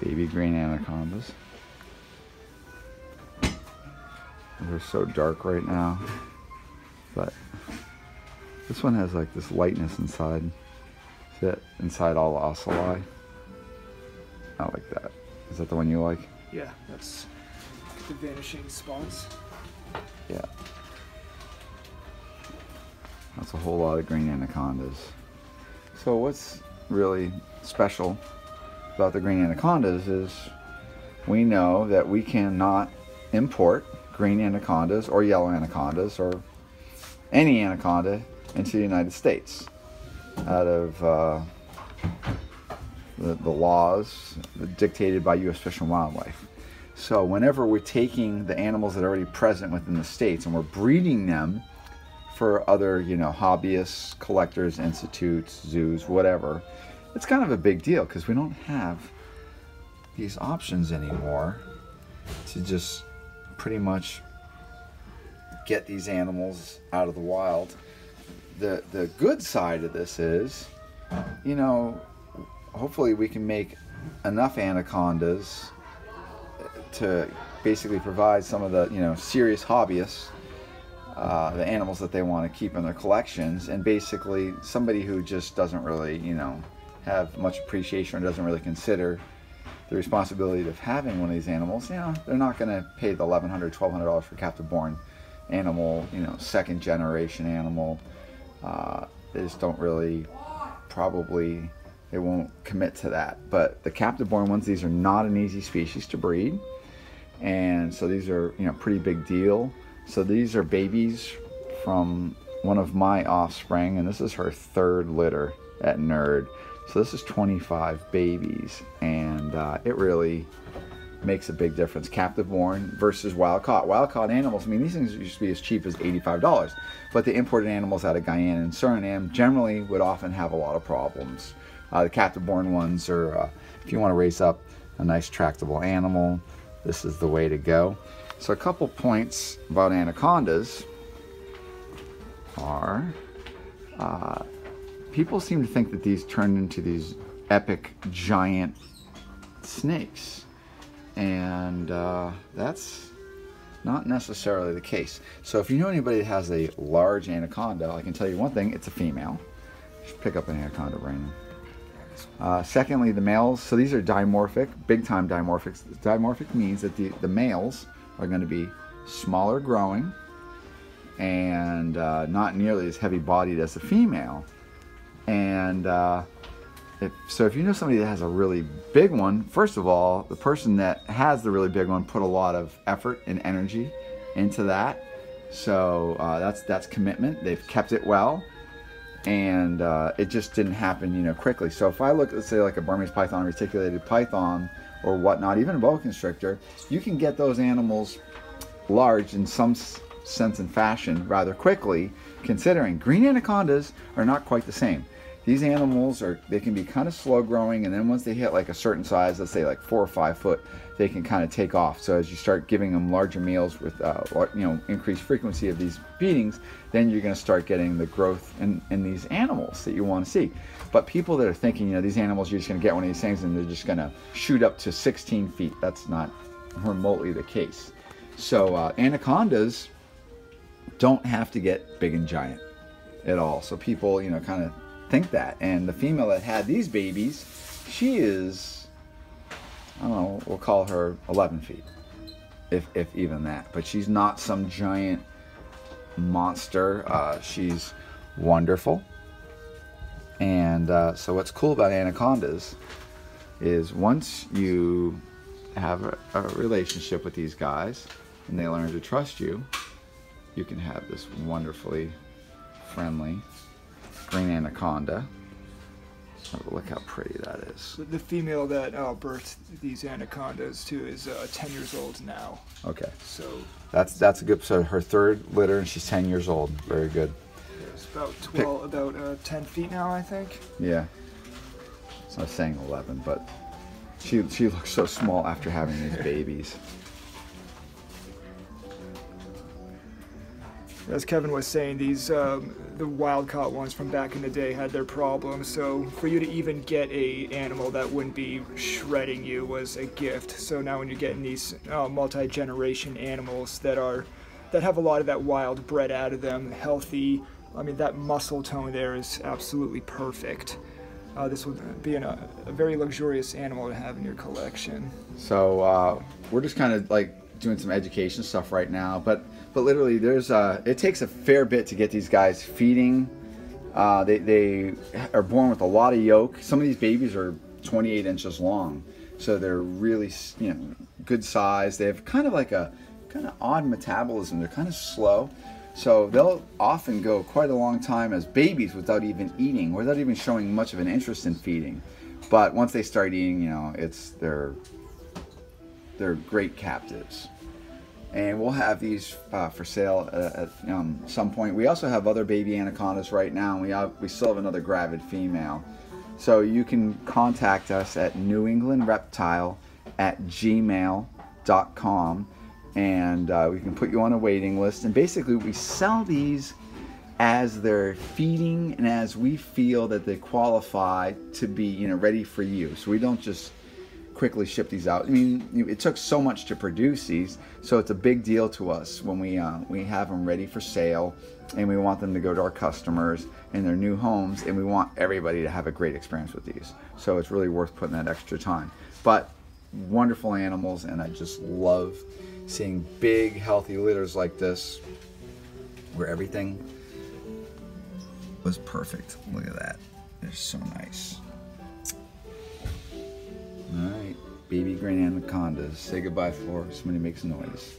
Baby green anacondas. They're so dark right now, but this one has like this lightness inside. See it? Inside all the ocelli. I like that. Is that the one you like? Yeah, that's the vanishing spots. Yeah. That's a whole lot of green anacondas. So what's really special about the green anacondas is we know that we cannot import green anacondas or yellow anacondas or any anaconda into the United States out of the laws dictated by U.S. Fish and Wildlife. So whenever we're taking the animals that are already present within the states and we're breeding them for other, you know, hobbyists, collectors, institutes, zoos, whatever, it's kind of a big deal because we don't have these options anymore to just pretty much get these animals out of the wild. The good side of this is, you know, hopefully we can make enough anacondas to basically provide some of the, you know, serious hobbyists the animals that they want to keep in their collections, and basically somebody who just doesn't really, you know, have much appreciation or doesn't really consider the responsibility of having one of these animals, you know, they're not going to pay the $1,100, $1,200 for captive born animal, you know, second generation animal. They just don't really, probably, they won't commit to that. But the captive born ones, these are not an easy species to breed. And so these are, you know, pretty big deal. So these are babies from one of my offspring, and this is her third litter at NERD. So this is 25 babies, and it really makes a big difference. Captive born versus wild caught. Wild caught animals, I mean, these things used to be as cheap as $85, but the imported animals out of Guyana and Suriname generally would often have a lot of problems. The captive born ones are, if you want to raise up a nice tractable animal, this is the way to go. So a couple points about anacondas are, people seem to think that these turn into these epic giant snakes, and that's not necessarily the case. So if you know anybody that has a large anaconda, I can tell you one thing, it's a female. Just pick up an anaconda, Brandon. Secondly, the males, so these are dimorphic, big time dimorphics. Dimorphic means that the males are going to be smaller growing and not nearly as heavy bodied as the female. And if you know somebody that has a really big one, first of all, the person that has the really big one put a lot of effort and energy into that. So that's commitment. They've kept it well. And it just didn't happen, you know, quickly. So if I look, let's say like a Burmese python, reticulated python, or whatnot, even a boa constrictor, you can get those animals large in some sense and fashion rather quickly, considering green anacondas are not quite the same. These animals they can be kind of slow growing, and then once they hit like a certain size, let's say like 4 or 5 foot, they can kind of take off. So as you start giving them larger meals with you know, increased frequency of these feedings, then you're going to start getting the growth in these animals that you want to see. But people that are thinking, you know, these animals, you're just going to get one of these things and they're just going to shoot up to 16 feet, that's not remotely the case. So anacondas don't have to get big and giant at all. So people, you know, kind of think that. And the female that had these babies, she is, I don't know, we'll call her 11 feet, if even that. But she's not some giant monster. She's wonderful. And so what's cool about anacondas is once you have a relationship with these guys and they learn to trust you, you can have this wonderfully friendly green anaconda. Oh, look how pretty that is. The female that birthed these anacondas too is 10 years old now. Okay. So that's a good. So her third litter, and she's 10 years old. Very good. It's about 10 feet now, I think. Yeah. So I was saying 11, but she looks so small after having these babies. As Kevin was saying, these the wild-caught ones from back in the day had their problems. So for you to even get a animal that wouldn't be shredding you was a gift. So now when you're getting these multi-generation animals that have a lot of that wild bred out of them, healthy, I mean, that muscle tone there is absolutely perfect. This would be a very luxurious animal to have in your collection. So we're just kind of like doing some education stuff right now, but literally there's it takes a fair bit to get these guys feeding. They are born with a lot of yolk. Some of these babies are 28 inches long, so they're really, you know, good size. They have kind of like a odd metabolism. They're kind of slow, so they'll often go quite a long time as babies without even eating, without even showing much of an interest in feeding. But once they start eating, you know, they're great captives. And we'll have these for sale at some point. We also have other baby anacondas right now. We still have another gravid female. So you can contact us at newenglandreptile@gmail.com, and we can put you on a waiting list. And basically we sell these as they're feeding and as we feel that they qualify to be, you know, ready for you. So we don't just quickly ship these out. I mean, it took so much to produce these, so it's a big deal to us when we have them ready for sale, and we want them to go to our customers in their new homes, and we want everybody to have a great experience with these. So it's really worth putting that extra time. But wonderful animals, and I just love seeing big, healthy litters like this, where everything was perfect. Look at that. They're so nice. All right, baby green anacondas. Say goodbye for somebody makes a noise.